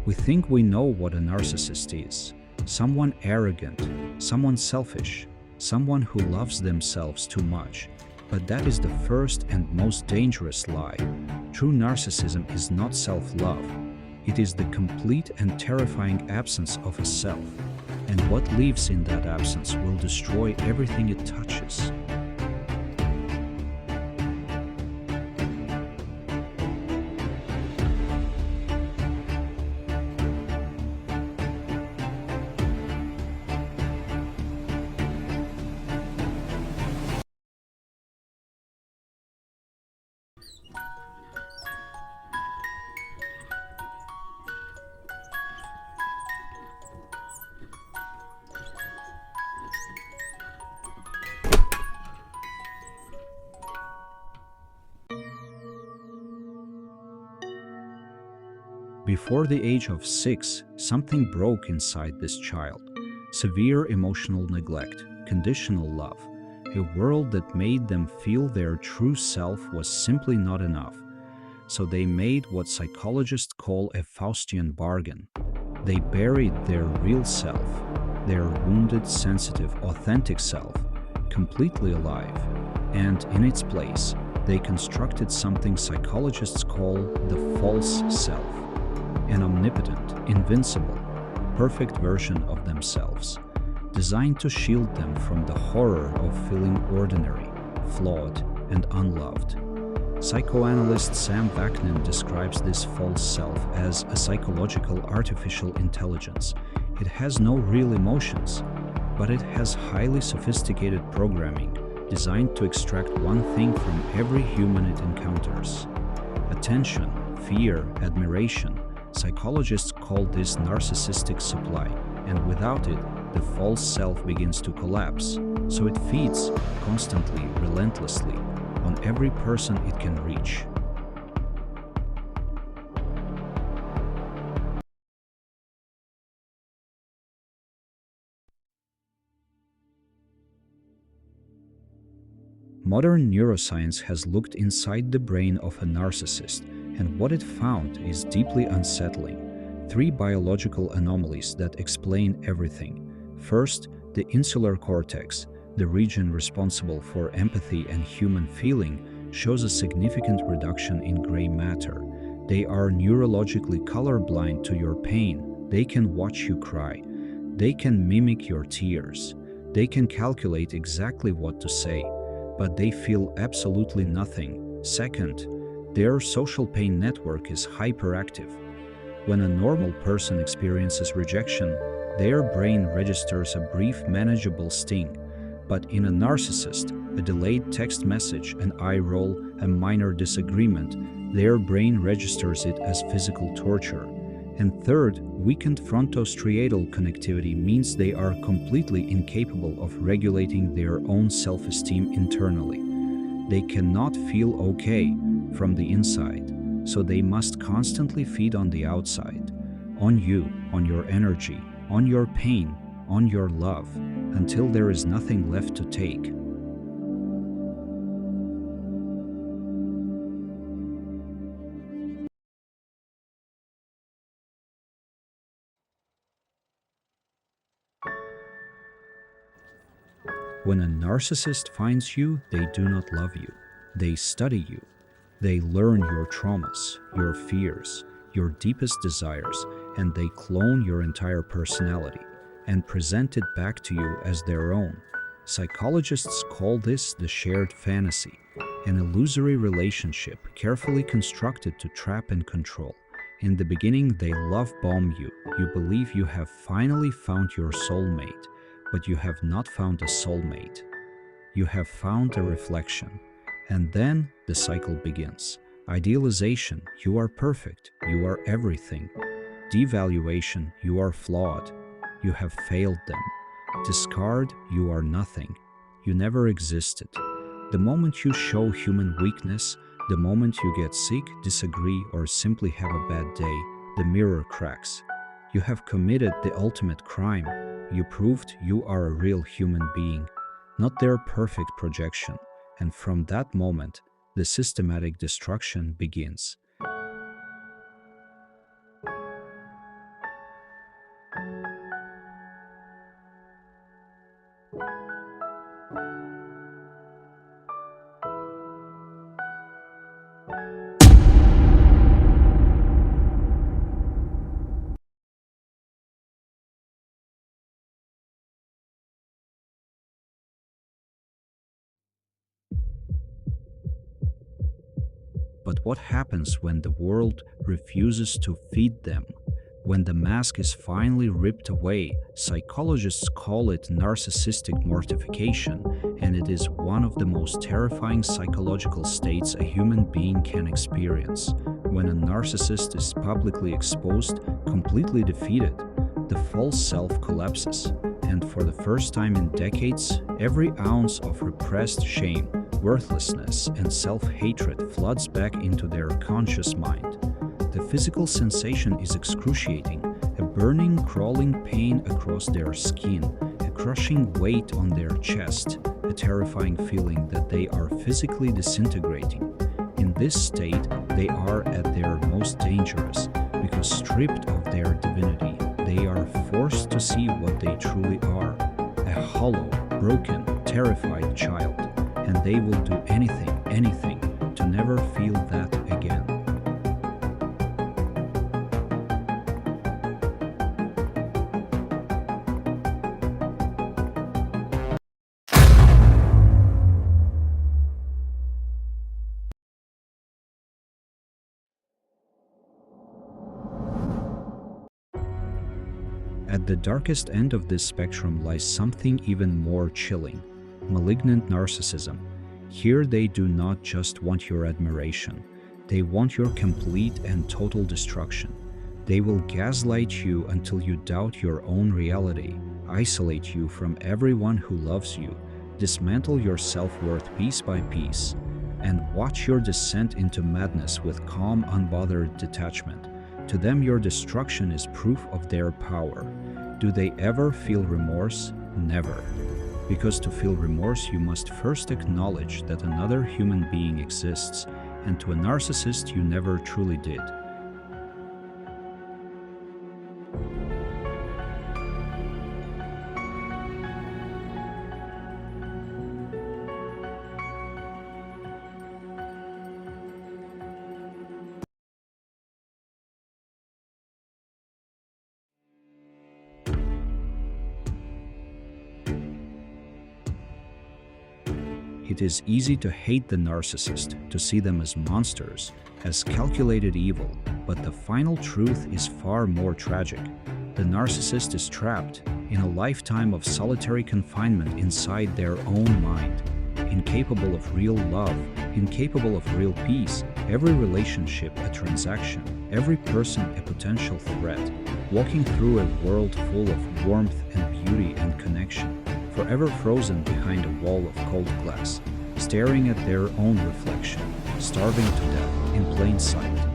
We think we know what a narcissist is. Someone arrogant, someone selfish, someone who loves themselves too much. But that is the first and most dangerous lie. True narcissism is not self-love. It is the complete and terrifying absence of a self. And what lives in that absence will destroy everything it touches. Before the age of 6, something broke inside this child. Severe emotional neglect, conditional love, a world that made them feel their true self was simply not enough. So they made what psychologists call a Faustian bargain. They buried their real self, their wounded, sensitive, authentic self, completely alive, and in its place, they constructed something psychologists call the false self. An omnipotent, invincible, perfect version of themselves, designed to shield them from the horror of feeling ordinary, flawed, and unloved. Psychoanalyst Sam Vaknin describes this false self as a psychological artificial intelligence. It has no real emotions, but it has highly sophisticated programming designed to extract one thing from every human it encounters: attention, fear, admiration. Psychologists call this narcissistic supply, and without it, the false self begins to collapse. So it feeds constantly, relentlessly, on every person it can reach. Modern neuroscience has looked inside the brain of a narcissist, and what it found is deeply unsettling. 3 biological anomalies that explain everything. First, the insular cortex, the region responsible for empathy and human feeling, shows a significant reduction in gray matter. They are neurologically colorblind to your pain. They can watch you cry. They can mimic your tears. They can calculate exactly what to say, but they feel absolutely nothing. Second, their social pain network is hyperactive. When a normal person experiences rejection, their brain registers a brief, manageable sting. But in a narcissist, a delayed text message, an eye roll, a minor disagreement, their brain registers it as physical torture. And third, weakened frontostriatal connectivity means they are completely incapable of regulating their own self-esteem internally. They cannot feel okay from the inside, so they must constantly feed on the outside, on you, on your energy, on your pain, on your love, until there is nothing left to take. When a narcissist finds you, they do not love you. They study you. They learn your traumas, your fears, your deepest desires, and they clone your entire personality and present it back to you as their own. Psychologists call this the shared fantasy, an illusory relationship carefully constructed to trap and control. In the beginning, they love bomb you. You believe you have finally found your soulmate, but you have not found a soulmate. You have found a reflection. And then the cycle begins. Idealization, you are perfect, you are everything. Devaluation, you are flawed, you have failed them. Discard, you are nothing, you never existed. The moment you show human weakness, the moment you get sick, disagree, or simply have a bad day, the mirror cracks. You have committed the ultimate crime. You proved you are a real human being, not their perfect projection. And from that moment, the systematic destruction begins. But what happens when the world refuses to feed them? When the mask is finally ripped away, psychologists call it narcissistic mortification, and it is one of the most terrifying psychological states a human being can experience. When a narcissist is publicly exposed, completely defeated, the false self collapses, and for the first time in decades, every ounce of repressed shame, worthlessness, and self-hatred floods back into their conscious mind. The physical sensation is excruciating, a burning, crawling pain across their skin, a crushing weight on their chest, a terrifying feeling that they are physically disintegrating. In this state, they are at their most dangerous, because stripped of their divinity, they are forced to see what they truly are, a hollow, broken, terrified child, and they will do anything to never feel that again. At the darkest end of this spectrum lies something even more chilling: malignant narcissism. Here they do not just want your admiration, they want your complete and total destruction. They will gaslight you until you doubt your own reality, isolate you from everyone who loves you, dismantle your self-worth piece by piece, and watch your descent into madness with calm, unbothered detachment. To them, your destruction is proof of their power. Do they ever feel remorse? Never. Because to feel remorse, you must first acknowledge that another human being exists, and to a narcissist, you never truly did. It is easy to hate the narcissist, to see them as monsters, as calculated evil, but the final truth is far more tragic. The narcissist is trapped in a lifetime of solitary confinement inside their own mind, incapable of real love, incapable of real peace, every relationship a transaction, every person a potential threat, walking through a world full of warmth and beauty and connection, forever frozen behind a wall of cold glass, staring at their own reflection, starving to death in plain sight.